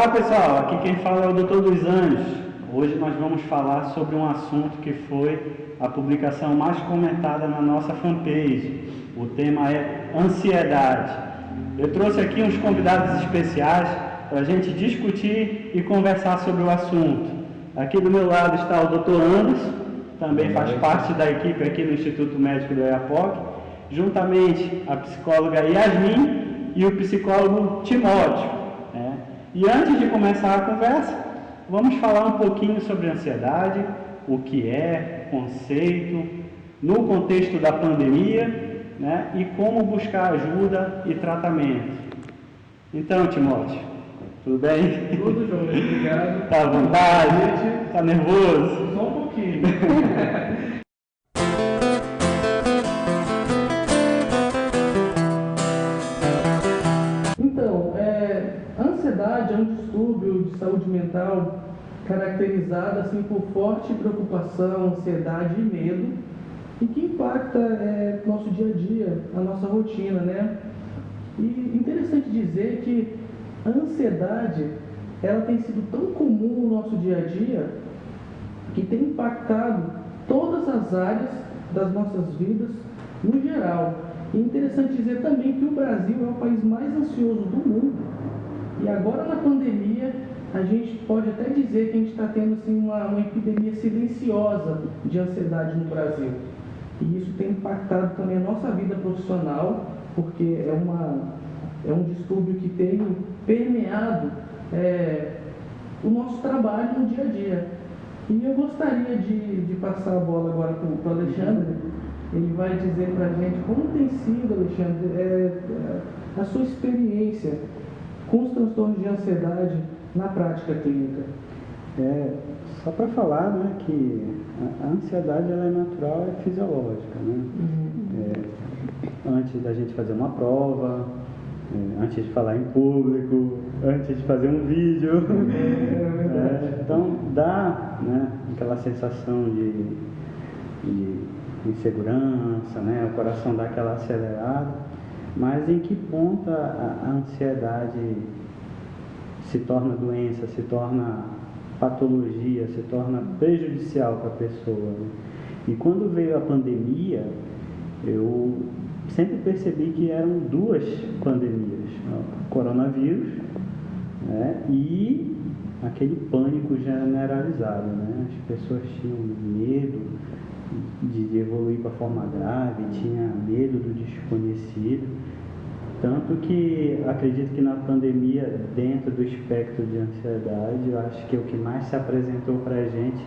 Olá pessoal, aqui quem fala é o Dr. dos Anjos. Hoje nós vamos falar sobre um assunto que foi a publicação mais comentada na nossa fanpage. O tema é ansiedade. Eu trouxe aqui uns convidados especiais para a gente discutir e conversar sobre o assunto. Aqui do meu lado está o Dr. Anderson, também faz parte da equipe aqui no Instituto Médico do EAPOC, juntamente a psicóloga Yasmin e o psicólogo Timóteo. E antes de começar a conversa, vamos falar um pouquinho sobre ansiedade, o que é, conceito, no contexto da pandemia, né, e como buscar ajuda e tratamento. Então, Timóteo, tudo bem? Tudo, João, obrigado. Tá à vontade? Tá nervoso? Só um pouquinho. Então, a ansiedade é um distúrbio de saúde mental caracterizado assim, por forte preocupação, ansiedade e medo, e que impacta nosso dia a dia, a nossa rotina, né? E interessante dizer que a ansiedade, ela tem sido tão comum no nosso dia a dia, que tem impactado todas as áreas das nossas vidas no geral. E é interessante dizer também que o Brasil é o país mais ansioso do mundo. E agora na pandemia, a gente pode até dizer que a gente está tendo assim, uma epidemia silenciosa de ansiedade no Brasil. E isso tem impactado também a nossa vida profissional, porque é um distúrbio que tem permeado o nosso trabalho no dia a dia. E eu gostaria de passar a bola agora para o Alexandre. Ele vai dizer para a gente como tem sido, Alexandre, a sua experiência com os transtornos de ansiedade na prática clínica. Só para falar, né, que a ansiedade ela é natural, é fisiológica, né? Antes da gente fazer uma prova, antes de falar em público, antes de fazer um vídeo. Então dá, né, aquela sensação de insegurança, né, o coração dá aquela acelerada, mas em que ponto a ansiedade se torna doença, se torna patologia, se torna prejudicial para a pessoa, né? E quando veio a pandemia, eu sempre percebi que eram duas pandemias, o coronavírus, né, e aquele pânico generalizado, né? As pessoas tinham medo de evoluir para a forma grave, tinha medo do desconhecido, tanto que acredito que na pandemia, dentro do espectro de ansiedade, eu acho que o que mais se apresentou para a gente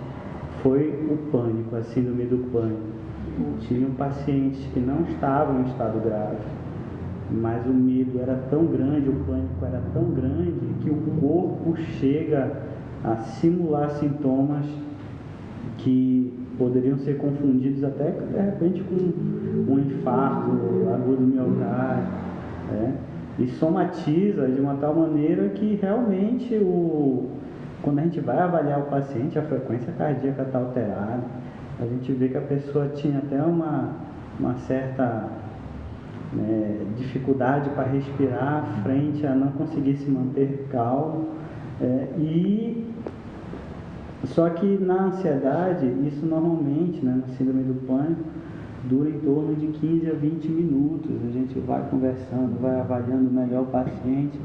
foi o pânico, a síndrome do pânico. Tinham pacientes que não estavam em estado grave, mas o medo era tão grande, o pânico era tão grande, que o corpo chega a simular sintomas que poderiam ser confundidos até, de repente, com um infarto agudo miocárdio, né? E somatiza de uma tal maneira que realmente, quando a gente vai avaliar o paciente, a frequência cardíaca está alterada, a gente vê que a pessoa tinha até uma certa dificuldade para respirar frente a não conseguir se manter calmo, só que na ansiedade, isso normalmente, né, na síndrome do pânico, dura em torno de 15 a 20 minutos. A gente vai conversando, vai avaliando melhor o paciente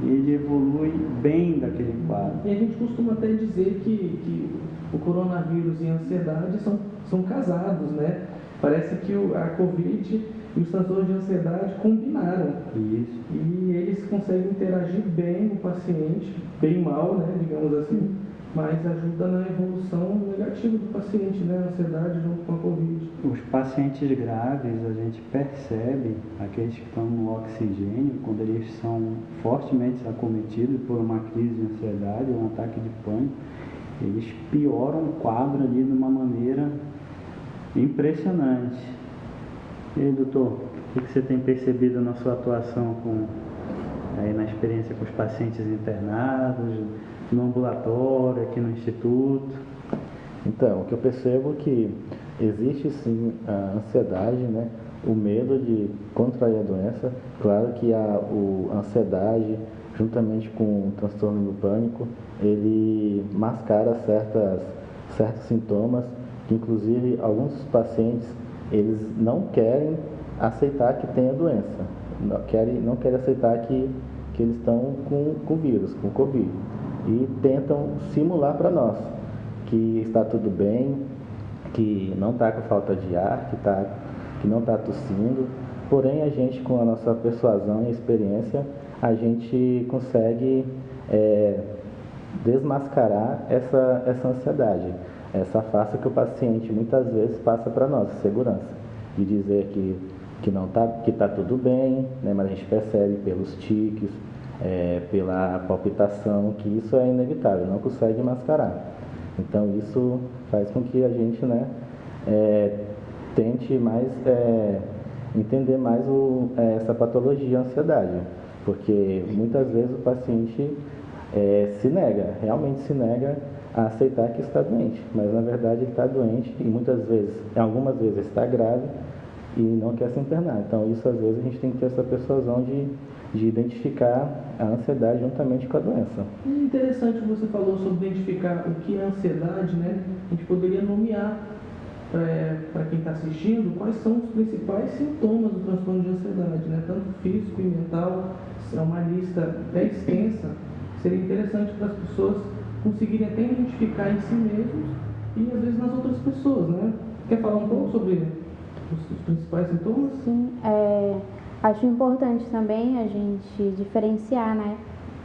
e ele evolui bem daquele quadro. E a gente costuma até dizer que o coronavírus e a ansiedade são casados, né? Parece que a Covid e os transtornos de ansiedade combinaram. Isso. E eles conseguem interagir bem com o paciente, bem mal, né, digamos assim, mas ajuda na evolução negativa do paciente, né, a ansiedade junto com a Covid. Os pacientes graves, a gente percebe, aqueles que estão no oxigênio, quando eles são fortemente acometidos por uma crise de ansiedade, um ataque de pânico, eles pioram o quadro ali de uma maneira impressionante. E aí, doutor, o que você tem percebido na sua atuação aí na experiência com os pacientes internados, no ambulatório, aqui no Instituto? Então, o que eu percebo é que existe sim a ansiedade, né? O medo de contrair a doença. Claro que a ansiedade juntamente com o transtorno do pânico, ele mascara certos sintomas, que inclusive alguns pacientes, eles não querem aceitar que tem a doença, não querem aceitar que eles estão com o vírus, com o Covid, e tentam simular para nós que está tudo bem, que não está com falta de ar, que não está tossindo. Porém, a gente, com a nossa persuasão e experiência, a gente consegue desmascarar essa ansiedade, essa farsa que o paciente muitas vezes passa para nós, segurança, de dizer que não tá, que está tudo bem, né, mas a gente percebe pelos tiques, pela palpitação, que isso é inevitável, não consegue mascarar. Então isso faz com que a gente, né, tente mais entender mais essa patologia, a ansiedade, porque muitas vezes o paciente realmente se nega a aceitar que está doente, mas na verdade ele está doente e algumas vezes está grave e não quer se internar. Então isso às vezes a gente tem que ter essa persuasão de identificar a ansiedade juntamente com a doença. Interessante que você falou sobre identificar o que é ansiedade, né? A gente poderia nomear para quem está assistindo quais são os principais sintomas do transtorno de ansiedade, né? Tanto físico e mental, é uma lista bem extensa. Seria interessante para as pessoas conseguirem até identificar em si mesmos e às vezes nas outras pessoas, né? Quer falar um pouco sobre os principais sintomas? Sim, acho importante também a gente diferenciar, né?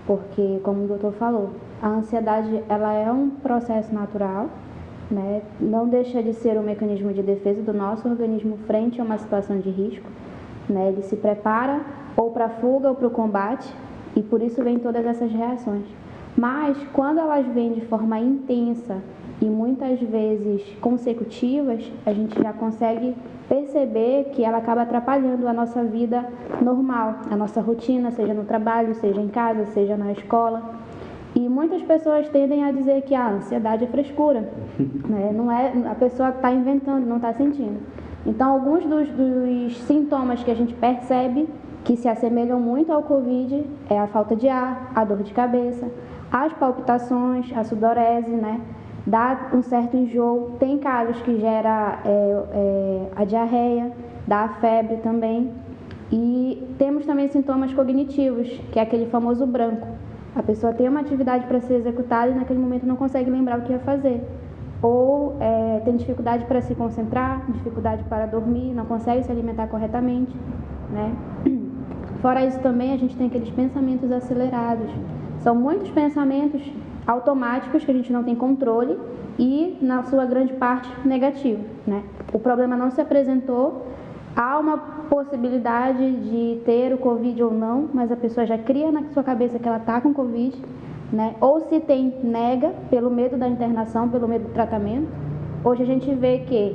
Porque, como o doutor falou, a ansiedade ela é um processo natural, né? Não deixa de ser um mecanismo de defesa do nosso organismo frente a uma situação de risco, né? Ele se prepara ou para a fuga ou para o combate e por isso vem todas essas reações. Mas quando elas vêm de forma intensa e muitas vezes consecutivas, a gente já consegue perceber que ela acaba atrapalhando a nossa vida normal, a nossa rotina, seja no trabalho, seja em casa, seja na escola. E muitas pessoas tendem a dizer que a ansiedade é frescura, né? Não é, a pessoa está inventando, não está sentindo. Então, alguns dos sintomas que a gente percebe que se assemelham muito ao Covid é a falta de ar, a dor de cabeça, as palpitações, a sudorese, né? Dá um certo enjoo, tem casos que gera a diarreia, dá a febre também. E temos também sintomas cognitivos, que é aquele famoso branco. A pessoa tem uma atividade para ser executada e naquele momento não consegue lembrar o que ia fazer. Ou tem dificuldade para se concentrar, dificuldade para dormir, não consegue se alimentar corretamente, né? Fora isso também a gente tem aqueles pensamentos acelerados. São muitos pensamentos automáticos que a gente não tem controle e, na sua grande parte, negativo, né? O problema não se apresentou, há uma possibilidade de ter o Covid ou não, mas a pessoa já cria na sua cabeça que ela está com Covid, né? Ou se tem, nega, pelo medo da internação, pelo medo do tratamento. Hoje a gente vê que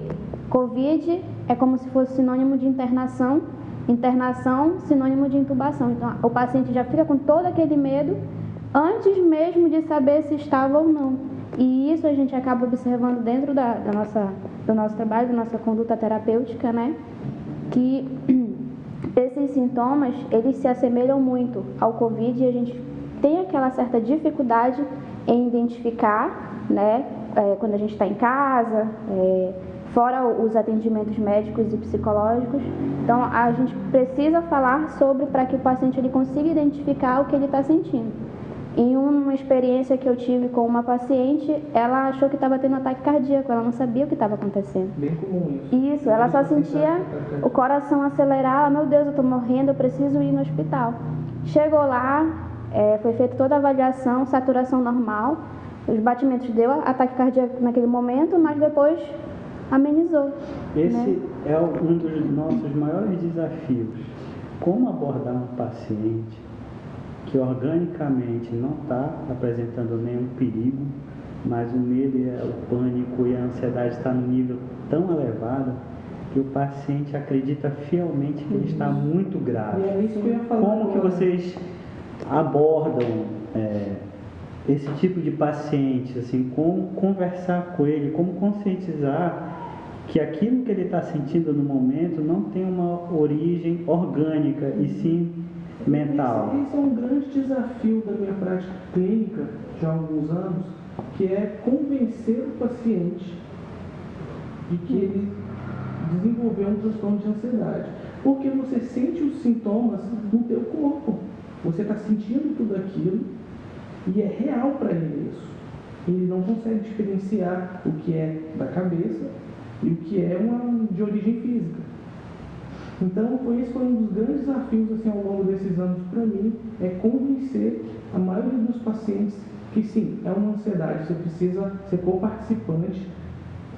Covid é como se fosse sinônimo de internação, sinônimo de intubação. Então, o paciente já fica com todo aquele medo antes mesmo de saber se estava ou não. E isso a gente acaba observando dentro do nosso trabalho, da nossa conduta terapêutica, né? Que esses sintomas, eles se assemelham muito ao Covid e a gente tem aquela certa dificuldade em identificar, né? Quando a gente está em casa, fora os atendimentos médicos e psicológicos. Então, a gente precisa falar sobre para que o paciente ele consiga identificar o que ele está sentindo. Em uma experiência que eu tive com uma paciente, ela achou que estava tendo um ataque cardíaco, ela não sabia o que estava acontecendo. Bem comum isso. Isso, ela só sentia o coração acelerar, meu Deus, eu estou morrendo, eu preciso ir no hospital. Chegou lá, foi feita toda a avaliação, saturação normal, os batimentos deu ataque cardíaco naquele momento, mas depois amenizou. Esse, né? É um dos nossos maiores desafios. Como abordar um paciente que organicamente não está apresentando nenhum perigo, mas o medo, o pânico e a ansiedade está no nível tão elevado que o paciente acredita fielmente que ele está muito grave. E é isso que eu ia falar Como agora. que vocês abordam esse tipo de paciente, assim, como conversar com ele, como conscientizar que aquilo que ele está sentindo no momento não tem uma origem orgânica, e sim mental. Esse é um grande desafio da minha prática clínica já há alguns anos, que é convencer o paciente de que ele desenvolveu um transtorno de ansiedade. Porque você sente os sintomas no teu corpo. Você está sentindo tudo aquilo e é real para ele isso. Ele não consegue diferenciar o que é da cabeça e o que é de origem física. Então, esse foi um dos grandes desafios assim, ao longo desses anos para mim, é convencer a maioria dos pacientes que sim, é uma ansiedade, você precisa ser coparticipante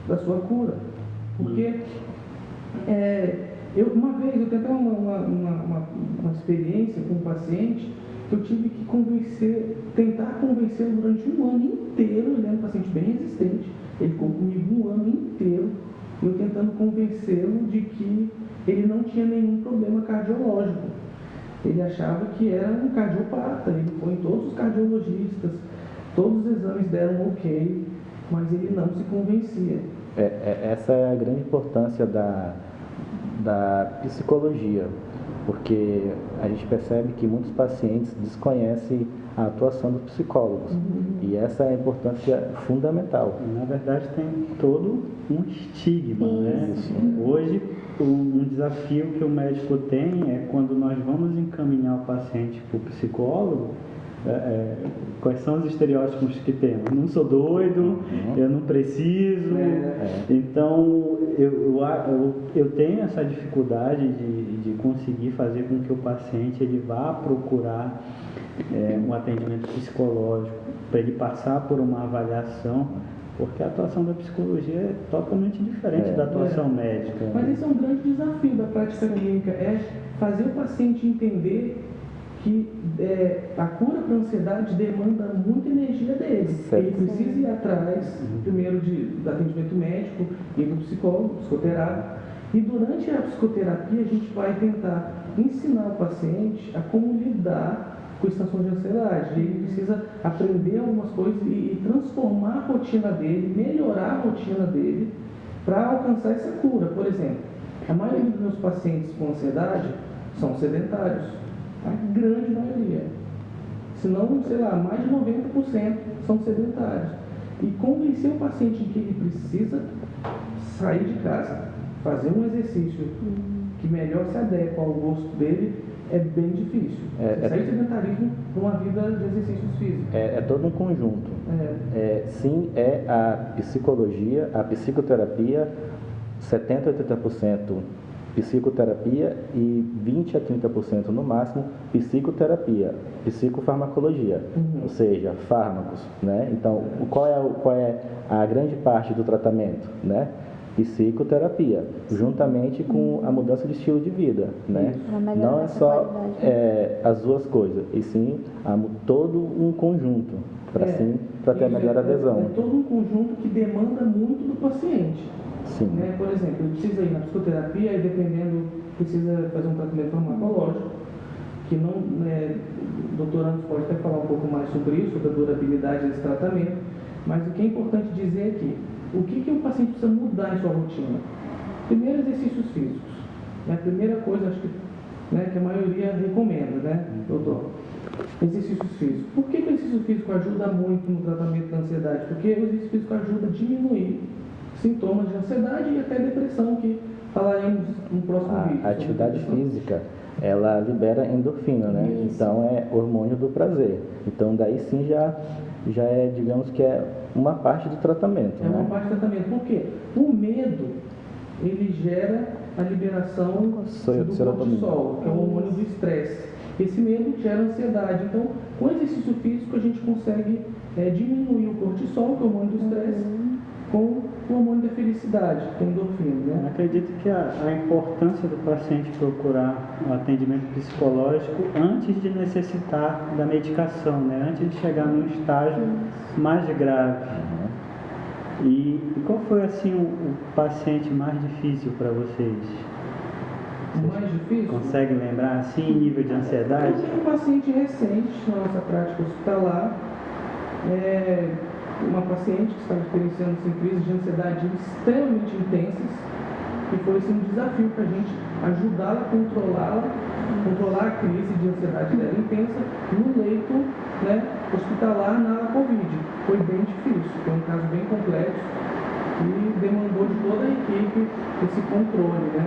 da sua cura. Porque uma vez eu tentei uma experiência com um paciente que eu tive que tentar convencê-lo durante um ano inteiro. Ele era um paciente bem resistente, ele ficou comigo um ano inteiro, eu tentando convencê-lo de que ele não tinha nenhum problema cardiológico. Ele achava que era um cardiopata, ele foi em todos os cardiologistas, todos os exames deram ok, mas ele não se convencia. Essa é a grande importância da psicologia, porque a gente percebe que muitos pacientes desconhecem a atuação dos psicólogos, e essa é a importância fundamental. Na verdade, tem todo um estigma, né? Hoje, um desafio que o médico tem é quando nós vamos encaminhar o paciente para o psicólogo, quais são os estereótipos que temos? Não sou doido, eu não preciso. Então, eu tenho essa dificuldade de conseguir fazer com que o paciente ele vá procurar um atendimento psicológico, para ele passar por uma avaliação, porque a atuação da psicologia é totalmente diferente da atuação médica. Mas esse é um grande desafio da prática clínica, é fazer o paciente entender que a cura para a ansiedade demanda muita energia dele. Ele precisa ir atrás, primeiro, do atendimento médico e do psicólogo, psicoterapeuta. E durante a psicoterapia, a gente vai tentar ensinar o paciente a como lidar com esse transtorno de ansiedade. Ele precisa aprender algumas coisas e transformar a rotina dele, melhorar a rotina dele para alcançar essa cura. Por exemplo, a maioria dos meus pacientes com ansiedade são sedentários. A grande maioria. Se não, sei lá, mais de 90% são sedentários. E convencer o paciente que ele precisa sair de casa, fazer um exercício que melhor se adequa ao gosto dele, é bem difícil. Sair do sedentarismo para uma vida de exercícios físicos. É todo um conjunto. Sim, é a psicologia, a psicoterapia, 70% a 80% psicoterapia e 20% a 30% no máximo psicoterapia, psicofarmacologia, ou seja, fármacos, né? Então, qual é a grande parte do tratamento, né? Psicoterapia, juntamente com a mudança de estilo de vida, né? Não é só as duas coisas, e sim todo um conjunto para ter a melhor adesão. É todo um conjunto que demanda muito do paciente. Sim. Né? Por exemplo, ele precisa ir na psicoterapia e dependendo, precisa fazer um tratamento farmacológico, que não, o doutor Anderson pode até falar um pouco mais sobre isso, sobre a durabilidade desse tratamento, mas o que é importante dizer é que o que o paciente precisa mudar em sua rotina? Primeiro, exercícios físicos. É a primeira coisa, acho que, que a maioria recomenda, né, doutor? Exercícios físicos. Por que o exercício físico ajuda muito no tratamento da ansiedade? Porque o exercício físico ajuda a diminuir sintomas de ansiedade e até depressão, que falaremos no próximo vídeo. A atividade física, ela libera endorfina, né? Isso. Então é hormônio do prazer. Então daí sim já é, digamos que é uma parte do tratamento. É uma parte do tratamento. Por quê? O medo, ele gera a liberação do cortisol, que é o hormônio do estresse. Esse medo gera ansiedade. Então, com exercício físico, a gente consegue diminuir o cortisol, que é o hormônio do estresse, com o hormônio da felicidade, que é a endorfina. Né? Acredito que a importância do paciente procurar um atendimento psicológico antes de necessitar da medicação, né? Antes de chegar num estágio mais grave. E qual foi assim o paciente mais difícil para vocês? Mais difícil? Consegue lembrar assim, nível de ansiedade? Eu tenho um paciente recente na nossa prática hospitalar, uma paciente que estava experienciando crises de ansiedade extremamente intensas, e foi um desafio para a gente ajudá-la a controlá-la controlar a crise de ansiedade dela intensa no leito, né, hospitalar na Covid. Foi bem difícil, foi um caso bem complexo e demandou de toda a equipe esse controle, né?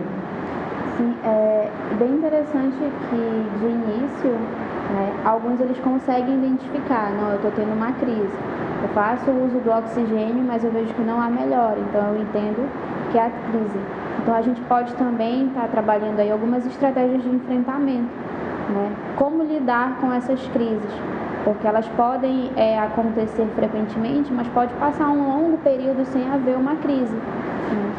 Sim, é bem interessante que de início, né, alguns eles conseguem identificar, não, eu estou tendo uma crise. Eu faço o uso do oxigênio, mas eu vejo que não há melhora, então eu entendo que é a crise. Então a gente pode também estar trabalhando aí algumas estratégias de enfrentamento, né? Como lidar com essas crises, porque elas podem acontecer frequentemente, mas pode passar um longo período sem haver uma crise, né?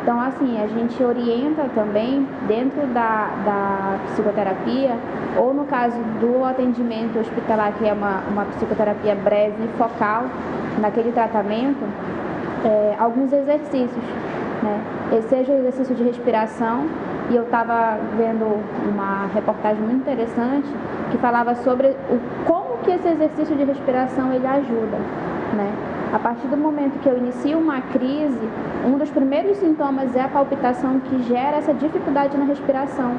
Então, assim, a gente orienta também dentro da psicoterapia, ou no caso do atendimento hospitalar, que é uma psicoterapia breve e focal naquele tratamento, alguns exercícios, né? Seja o exercício de respiração, e eu estava vendo uma reportagem muito interessante que falava sobre como que esse exercício de respiração ele ajuda, né? A partir do momento que eu inicio uma crise, um dos primeiros sintomas é a palpitação, que gera essa dificuldade na respiração,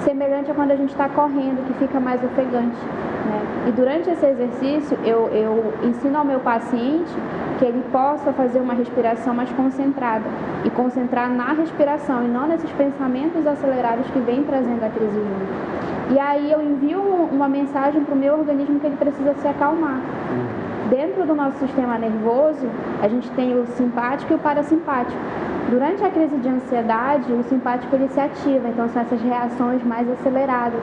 semelhante a quando a gente está correndo, que fica mais ofegante, né? E durante esse exercício, eu ensino ao meu paciente que ele possa fazer uma respiração mais concentrada e concentrar na respiração e não nesses pensamentos acelerados que vêm trazendo a crise junto. E aí eu envio uma mensagem para o meu organismo que ele precisa se acalmar. Dentro do nosso sistema nervoso, a gente tem o simpático e o parasimpático. Durante a crise de ansiedade, o simpático ele se ativa, então são essas reações mais aceleradas,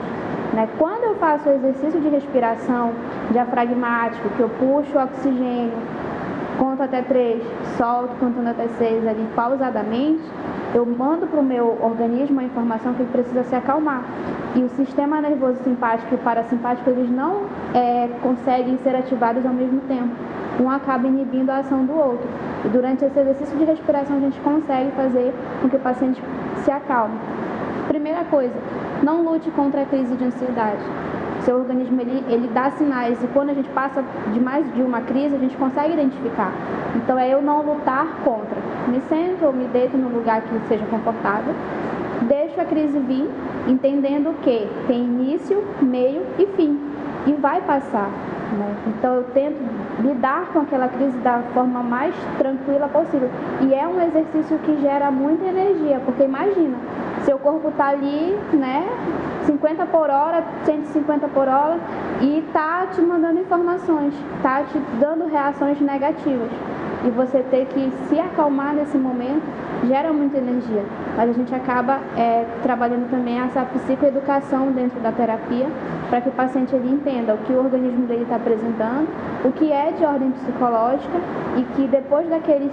né? Quando eu faço o exercício de respiração diafragmático, que eu puxo o oxigênio, conto até 3, solto contando até 6 ali pausadamente, eu mando para o meu organismo a informação que ele precisa se acalmar. E o sistema nervoso simpático e o parasimpático, eles não conseguem ser ativados ao mesmo tempo. Um acaba inibindo a ação do outro. E durante esse exercício de respiração, a gente consegue fazer com que o paciente se acalme. Primeira coisa, não lute contra a crise de ansiedade. Seu organismo ele dá sinais, e quando a gente passa de mais de uma crise, a gente consegue identificar. Então é eu não lutar contra. Me sento ou me deito num lugar que seja confortável, deixo a crise vir, entendendo que tem início, meio e fim, e vai passar, né? Então eu tento lidar com aquela crise da forma mais tranquila possível. E é um exercício que gera muita energia, porque imagina, seu corpo está ali, né, 50 por hora, 150 por hora, e tá te mandando informações, tá te dando reações negativas. E você ter que se acalmar nesse momento gera muita energia. Mas a gente acaba trabalhando também essa psicoeducação dentro da terapia, para que o paciente ele entenda o que o organismo dele está apresentando, o que é de ordem psicológica, e que depois daqueles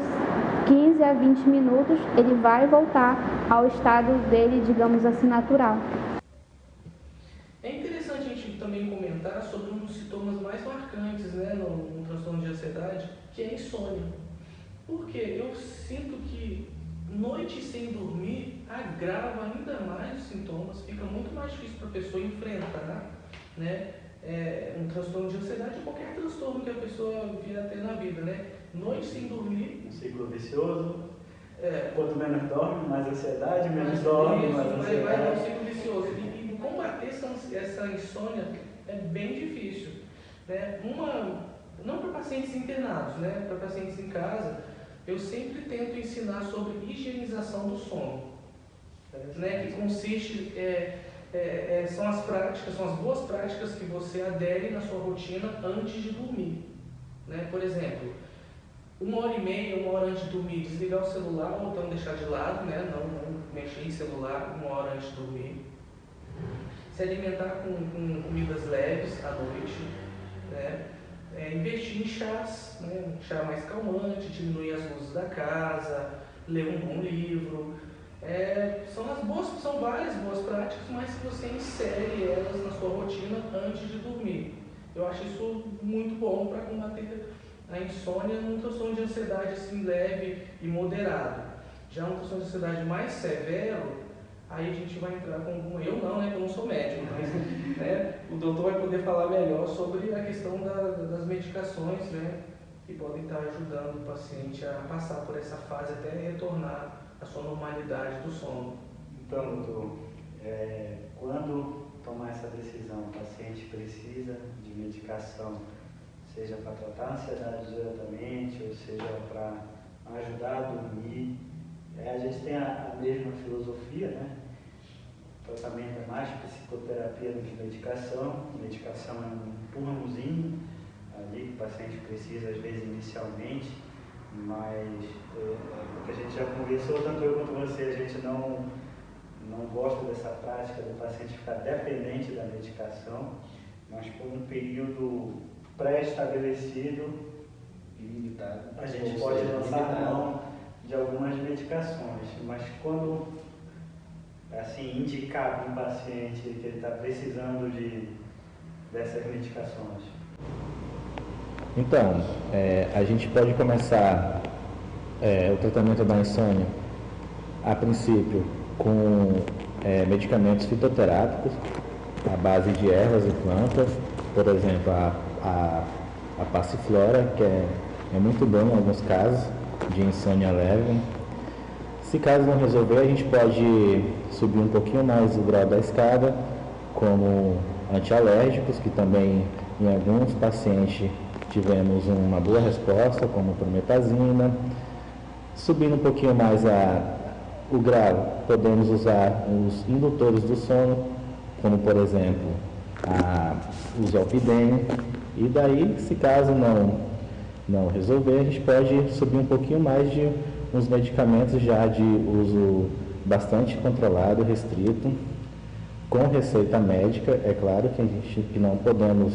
15 a 20 minutos ele vai voltar ao estado dele, digamos assim, natural. É interessante a gente também comentar sobre um dos sintomas mais marcantes, né, no transtorno de ansiedade, que é a insônia. Porque eu sinto que noite sem dormir agrava ainda mais os sintomas, fica muito mais difícil para a pessoa enfrentar, né, um transtorno de ansiedade ou qualquer transtorno que a pessoa vier a ter na vida, né? Noite sem dormir. Um ciclo vicioso. Quanto menos dorme, mais ansiedade, menos dorme, mais ansiedade. Vai um ciclo vicioso. E combater essa insônia é bem difícil, né? Não para pacientes internados, né? Para pacientes em casa, eu sempre tento ensinar sobre higienização do sono, né? Que consiste, são as práticas, são as boas práticas que você adere na sua rotina antes de dormir, né? Por exemplo, 1h30, 1 hora antes de dormir, desligar o celular ou então deixar de lado, né? Não mexer em celular 1 hora antes de dormir. Se alimentar com comidas leves à noite, né? Investir em chás, né? Um chá mais calmante, diminuir as luzes da casa, ler um bom livro. São várias boas práticas, mas que você insere elas na sua rotina antes de dormir. Eu acho isso muito bom para combater a insônia num transtorno de ansiedade assim, leve e moderado. Já um transtorno de ansiedade mais severo, aí a gente vai entrar com alguma... Eu não, né? Eu não sou médico, mas né, o doutor vai poder falar melhor sobre a questão das medicações, né? Que podem estar ajudando o paciente a passar por essa fase até retornar à sua normalidade do sono. Então, doutor, quando tomar essa decisão. O paciente precisa de medicação, seja para tratar a ansiedade diretamente, ou seja para ajudar a dormir. A gente tem a mesma filosofia, né? O tratamento é mais psicoterapia do que medicação. Medicação é um empurrãozinho ali que o paciente precisa, às vezes, inicialmente, mas o que a gente já conversou, tanto eu quanto você, a gente não gosta dessa prática do paciente ficar dependente da medicação, mas por um período pré-estabelecido, limitado, a gente pode lançar mão de algumas medicações, mas quando assim, indicar para um paciente que ele está precisando dessas medicações? Então, a gente pode começar o tratamento da insônia, a princípio, com medicamentos fitoterápicos, à base de ervas e plantas, por exemplo, a passiflora, que é muito bom em alguns casos de insônia leve. Se caso não resolver, a gente pode subir um pouquinho mais o grau da escada, como antialérgicos, que também em alguns pacientes tivemos uma boa resposta, como promepazina. Subindo um pouquinho mais o grau, podemos usar os indutores do sono, como por exemplo o zolpidem. E daí, se caso não resolver, a gente pode subir um pouquinho mais de uns medicamentos já de uso bastante controlado, restrito, com receita médica. É claro que não podemos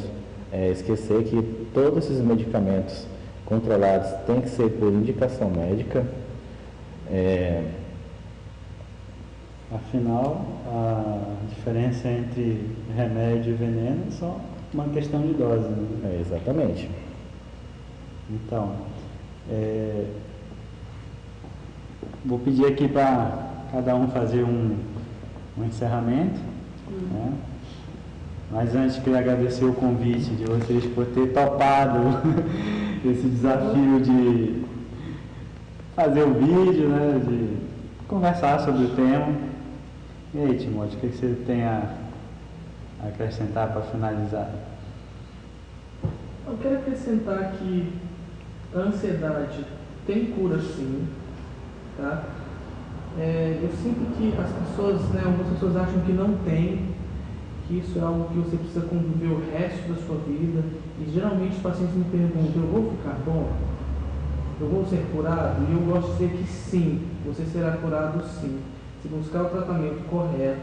esquecer que todos esses medicamentos controlados têm que ser por indicação médica. Afinal, a diferença entre remédio e veneno é só uma questão de dose, né? Exatamente. Então, vou pedir aqui para cada um fazer um encerramento, né? Mas antes queria agradecer o convite de vocês por ter topado esse desafio de fazer o vídeo, né? De conversar sobre o tema. E aí, Timóteo, o que você tem a acrescentar para finalizar? Eu quero acrescentar que a ansiedade tem cura sim, tá? Eu sinto que as pessoas, né, algumas pessoas acham que não tem, que isso é algo que você precisa conviver o resto da sua vida, e geralmente os pacientes me perguntam: eu vou ficar bom? Eu vou ser curado? E eu gosto de dizer que sim, você será curado sim. Se buscar o tratamento correto,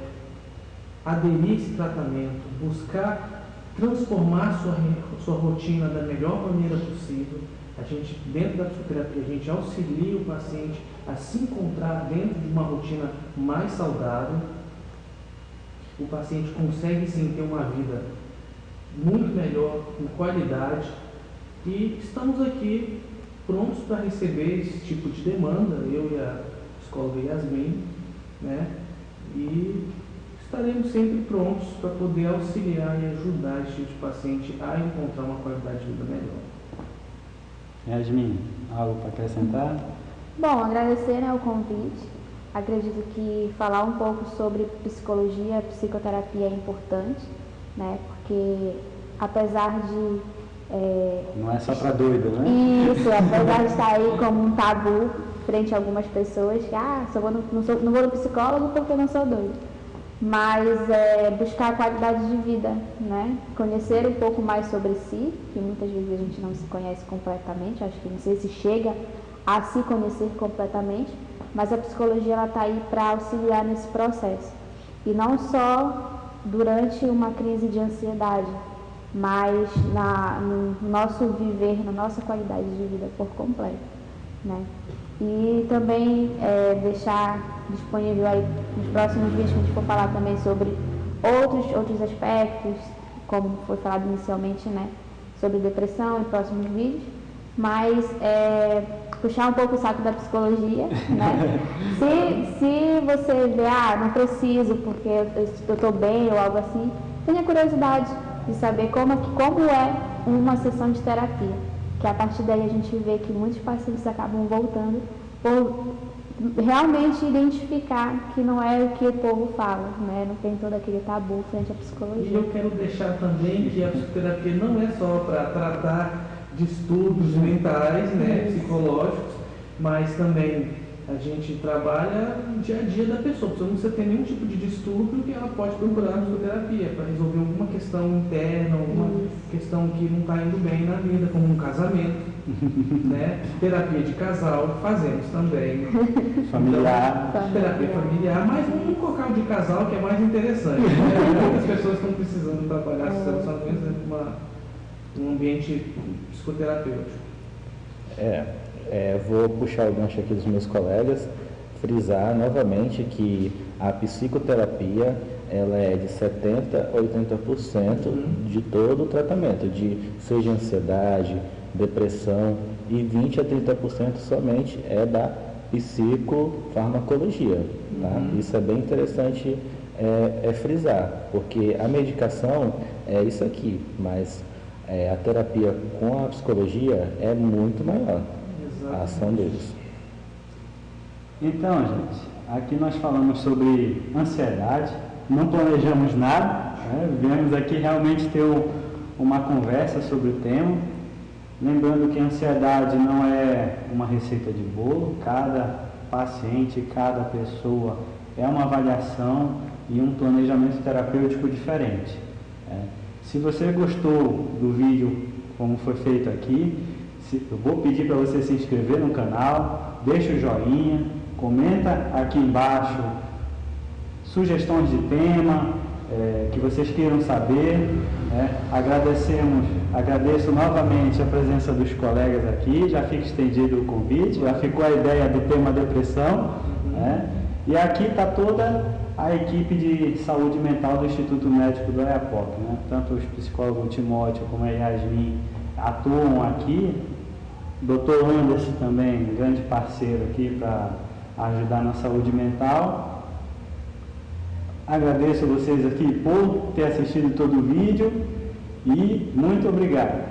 aderir a esse tratamento, buscar transformar sua rotina da melhor maneira possível. A gente, dentro da psicoterapia, a gente auxilia o paciente a se encontrar dentro de uma rotina mais saudável. O paciente consegue sim ter uma vida muito melhor, com qualidade, e estamos aqui prontos para receber esse tipo de demanda, eu e a psicóloga Yasmin, né? E estaremos sempre prontos para poder auxiliar e ajudar esse tipo de paciente a encontrar uma qualidade de vida melhor. Yasmin, algo para acrescentar? Bom, agradecer, né, o convite. Acredito que falar um pouco sobre psicologia, psicoterapia é importante, né? Porque apesar de... Não é só para doido, né? Isso, apesar de estar aí como um tabu frente a algumas pessoas, que não vou no psicólogo porque eu não sou doido. Mas buscar a qualidade de vida, né? Conhecer um pouco mais sobre si, que muitas vezes a gente não se conhece completamente, acho que não sei se chega a se conhecer completamente, mas a psicologia está aí para auxiliar nesse processo. E não só durante uma crise de ansiedade, mas no nosso viver, na nossa qualidade de vida por completo, né? E também deixar disponível aí nos próximos vídeos que a gente for falar também sobre outros aspectos, como foi falado inicialmente, né? Sobre depressão em próximos vídeos, mas puxar um pouco o saco da psicologia, né? Se você vê, não preciso porque eu estou bem ou algo assim, tenha curiosidade de saber como é uma sessão de terapia, que a partir daí a gente vê que muitos pacientes acabam voltando realmente identificar que não é o que o povo fala, né? Não tem todo aquele tabu frente à E psicologia. eu quero deixar também que a psicoterapia não é só para tratar distúrbios mentais, né, psicológicos, mas também a gente trabalha no dia a dia da pessoa. Se você tem nenhum tipo de distúrbio, que ela pode procurar a psicoterapia para resolver alguma questão interna, alguma questão que não está indo bem na vida, como um casamento, né? Terapia de casal, fazemos também. Familiar. Então, terapia familiar, mas um local de casal que é mais interessante. Né? Muitas pessoas estão precisando trabalhar seus relacionamentos num ambiente psicoterapêutico. Vou puxar o gancho aqui dos meus colegas, frisar novamente que a psicoterapia ela é de 70% a 80% de todo o tratamento, seja ansiedade, depressão, e 20% a 30% somente é da psicofarmacologia. Tá? Isso é bem interessante frisar, porque a medicação é isso aqui, mas a terapia com a psicologia é muito maior. A ação deles. Então, gente, aqui nós falamos sobre ansiedade, não planejamos nada, né? Viemos aqui realmente ter uma conversa sobre o tema, lembrando que a ansiedade não é uma receita de bolo, cada paciente, cada pessoa é uma avaliação e um planejamento terapêutico diferente. Se você gostou do vídeo como foi feito aqui, eu vou pedir para você se inscrever no canal, deixa o joinha, comenta aqui embaixo sugestões de tema que vocês queiram saber. Agradeço novamente a presença dos colegas aqui, já fica estendido o convite, já ficou a ideia do tema depressão. E aqui está toda a equipe de saúde mental do Instituto Médico do Oiapoque, né? Tanto os psicólogos Timóteo como a Yasmin atuam aqui. Dr. Anderson também, grande parceiro aqui para ajudar na saúde mental. Agradeço a vocês aqui por ter assistido todo o vídeo e muito obrigado.